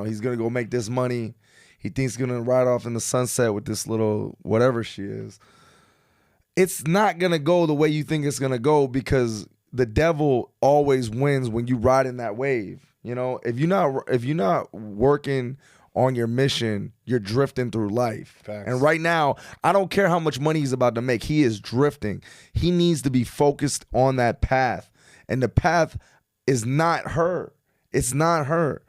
he's going to go make this money. He thinks he's going to ride off in the sunset with this little whatever she is. It's not going to go the way you think it's going to go because the devil always wins when you ride in that wave. If you're not working on your mission, you're drifting through life. Facts. And right now, I don't care how much money he's about to make. He is drifting. He needs to be focused on that path. And the path is not her. It's not her.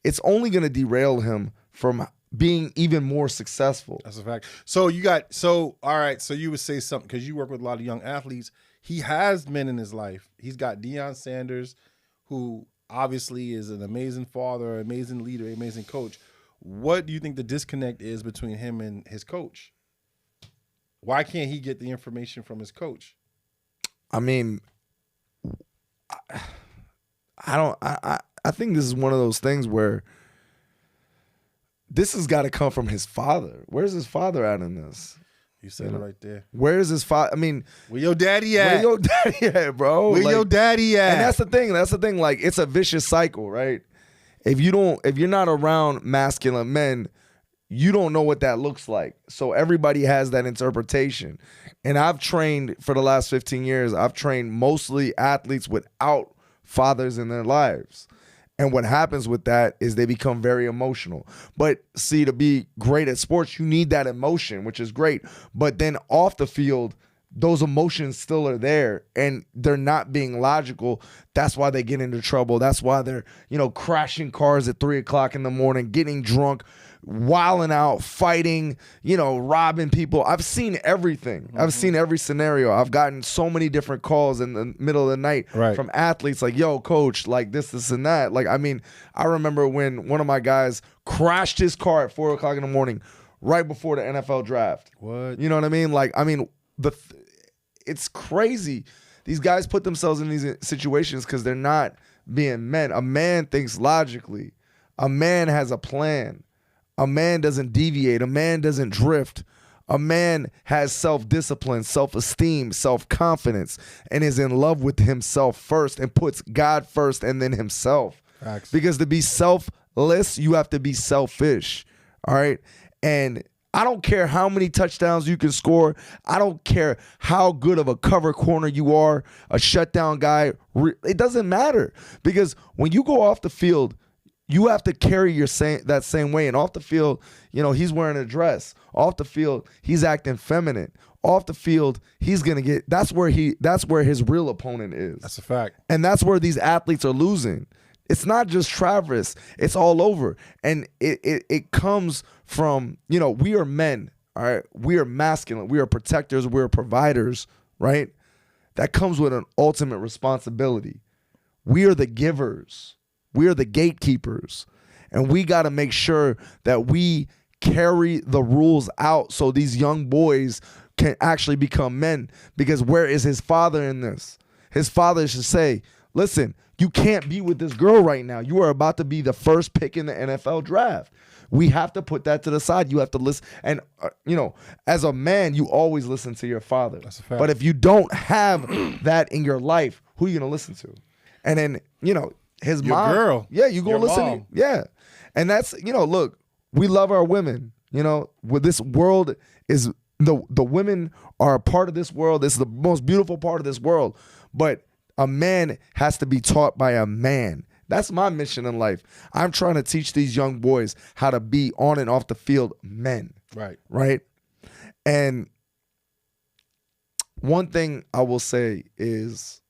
It's only going to derail him from being even more successful. That's a fact. So all right, so you would say something, because you work with a lot of young athletes. He has men in his life. He's got Deion Sanders, who obviously is an amazing father, amazing leader, amazing coach. What do you think the disconnect is between him and his coach? Why can't he get the information from his coach? I mean, I think this is one of those things where this has got to come from his father. Where's his father at in this? You said it right there. Where's his father? I mean, where your daddy at? Where your daddy at, bro? Where your daddy at? And that's the thing. That's the thing. Like, it's a vicious cycle, right? If you're not around masculine men, you don't know what that looks like. So everybody has that interpretation. And I've trained for the last 15 years. I've trained mostly athletes without fathers in their lives. And what happens with that is they become very emotional. But see, to be great at sports, you need that emotion, which is great. But then off the field, those emotions still are there and they're not being logical. That's why they get into trouble. That's why they're, crashing cars at 3 o'clock in the morning, getting drunk, wilding out, fighting, robbing people. I've seen everything. Mm-hmm. I've seen every scenario. I've gotten so many different calls in the middle of the night from athletes like, yo, coach, like this and that. Like, I mean, I remember when one of my guys crashed his car at 4 o'clock in the morning right before the NFL draft. What? You know what I mean? Like, I mean, it's crazy. These guys put themselves in these situations because they're not being men. A man thinks logically. A man has a plan. A man doesn't deviate. A man doesn't drift. A man has self-discipline, self-esteem, self-confidence, and is in love with himself first and puts God first and then himself. Facts. Because to be selfless, you have to be selfish. All right? And I don't care how many touchdowns you can score. I don't care how good of a cover corner you are, a shutdown guy. It doesn't matter. Because when you go off the field, you have to carry that same way. And off the field, he's wearing a dress. Off the field, he's acting feminine. Off the field, he's going to get – that's where his real opponent is. That's a fact. And that's where these athletes are losing. It's not just Travis. It's all over. And it comes from, we are men, all right? We are masculine. We are protectors. We are providers, right? That comes with an ultimate responsibility. We are the givers. We are the gatekeepers. And we got to make sure that we carry the rules out so these young boys can actually become men. Because where is his father in this? His father should say, listen, you can't be with this girl right now. You are about to be the first pick in the NFL draft. We have to put that to the side. You have to listen. And, as a man, you always listen to your father. That's a fact. But if you don't have that in your life, who are you going to listen to? And then, his your mom. Girl. Yeah, you going to listen. Mom. Yeah. And that's, look, we love our women. With this world is, the women are a part of this world. This is the most beautiful part of this world. But a man has to be taught by a man. That's my mission in life. I'm trying to teach these young boys how to be on and off the field men. Right. Right? And one thing I will say is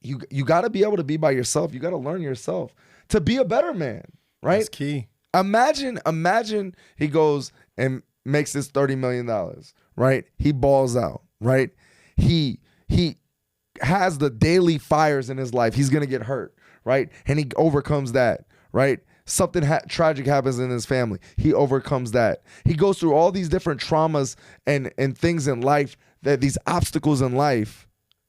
you got to be able to be by yourself. You got to learn yourself to be a better man, right? That's key. Imagine he goes and makes this $30 million, right? He balls out, right? He has the daily fires in his life. He's going to get hurt, right? And he overcomes that, right? Something tragic happens in his family. He overcomes that. He goes through all these different traumas and things in life, these obstacles in life,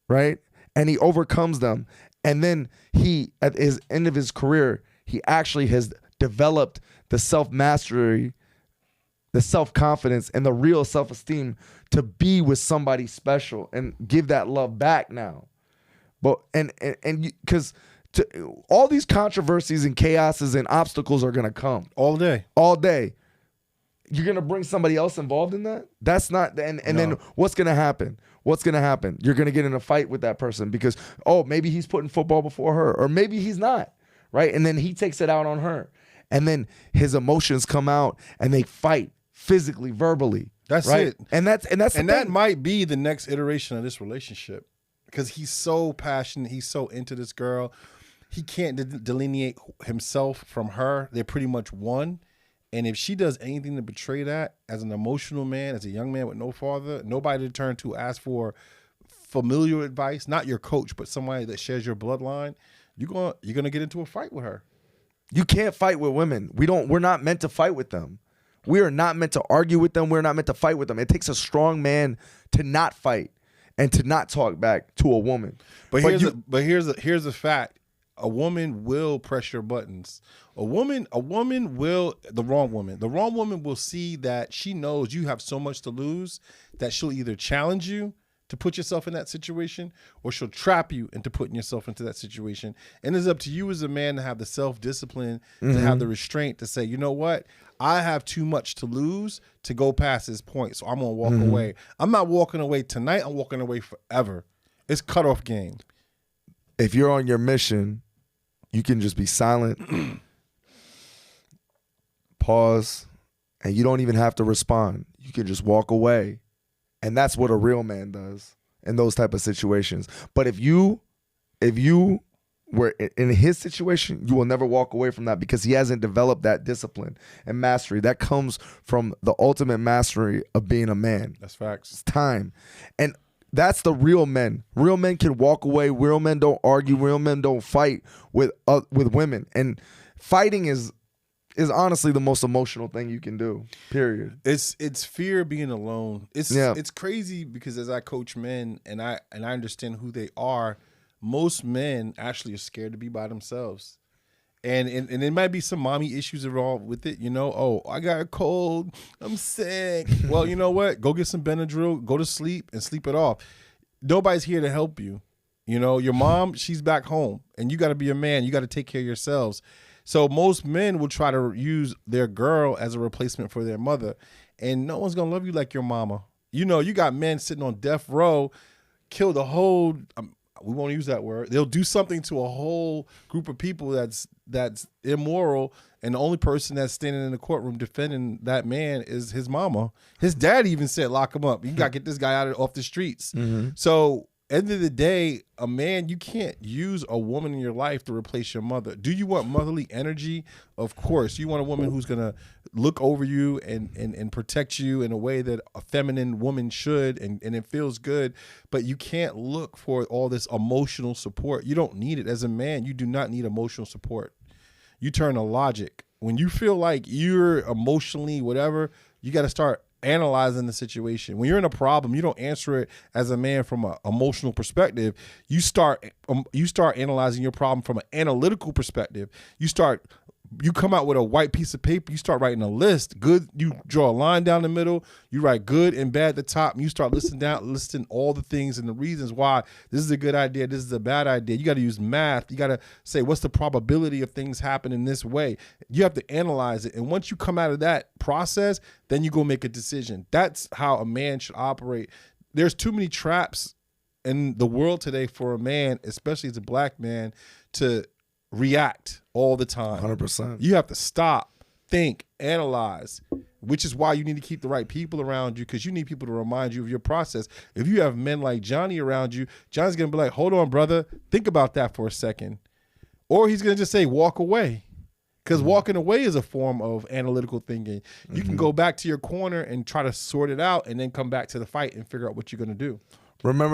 right? And he overcomes them. And then he, at his end of his career, he actually has developed the self-mastery, the self-confidence, and the real self-esteem to be with somebody special and give that love back now. But and because All these controversies and chaoses and obstacles are gonna come all day. all day. You're gonna bring somebody else involved in that? That's not. And then what's gonna happen? What's gonna happen? You're gonna get in a fight with that person because maybe he's putting football before her, or maybe he's not, right? And then he takes it out on her, and then his emotions come out, and they fight physically, verbally. That's right? it. And that might be the next iteration of this relationship because he's so passionate. He's so into this girl. He can't delineate himself from her. They're pretty much one. And if she does anything to betray that, as an emotional man, as a young man with no father, nobody to turn to ask for familiar advice, not your coach, but somebody that shares your bloodline, you're gonna get into a fight with her. You can't fight with women. We're not meant to fight with them. We are not meant to argue with them. We're not meant to fight with them. It takes a strong man to not fight and to not talk back to a woman. But here's a fact. A woman will press your buttons. The wrong woman will see that she knows you have so much to lose that she'll either challenge you to put yourself in that situation, or she'll trap you into putting yourself into that situation. And it's up to you as a man to have the self-discipline, to have the restraint to say, you know what? I have too much to lose to go past this point, so I'm going to walk away. I'm not walking away tonight. I'm walking away forever. It's cutoff game. If you're on your mission, you can just be silent, pause, and you don't even have to respond. You can just walk away. And that's what a real man does in those type of situations. But if you were in his situation, you will never walk away from that because he hasn't developed that discipline and mastery. That comes from the ultimate mastery of being a man. That's facts. It's time. And that's the real men. Real men can walk away. Real men don't argue. Real men don't fight with women. And fighting is honestly the most emotional thing you can do. Period. It's fear of being alone. It's crazy because as I coach men and I understand who they are, most men actually are scared to be by themselves. And there might be some mommy issues involved with it, I got a cold, I'm sick. Well, you know what? Go get some Benadryl, go to sleep and sleep it off. Nobody's here to help you. Your mom, she's back home and you got to be a man. You got to take care of yourselves. So most men will try to use their girl as a replacement for their mother. And no one's going to love you like your mama. You got men sitting on death row, killed a whole, we won't use that word. They'll do something to a whole group of people that's immoral. And the only person that's standing in the courtroom defending that man is his mama. His dad even said, lock him up. You got to get this guy off the streets. So end of the day, a man, you can't use a woman in your life to replace your mother. Do you want motherly energy? Of course. You want a woman who's going to look over you and protect you in a way that a feminine woman should, and it feels good. But you can't look for all this emotional support. You don't need it. As a man, you do not need emotional support. You turn to logic. When you feel like you're emotionally whatever, you got to start analyzing the situation. When you're in a problem, you don't answer it as a man from an emotional perspective. You start analyzing your problem from an analytical perspective. You come out with a white piece of paper. You start writing a list. Good. You draw a line down the middle. You write good and bad at the top. And you start listing all the things and the reasons why this is a good idea. This is a bad idea. You got to use math. You got to say, what's the probability of things happening this way? You have to analyze it. And once you come out of that process, then you go make a decision. That's how a man should operate. There's too many traps in the world today for a man, especially as a black man, to react all the time. 100%. You have to stop, think, analyze, which is why you need to keep the right people around you, because you need people to remind you of your process. If you have men like Johnny around you, Johnny's going to be like, hold on, brother, think about that for a second. Or he's going to just say, walk away. Because walking away is a form of analytical thinking. You can go back to your corner and try to sort it out and then come back to the fight and figure out what you're going to do. Remember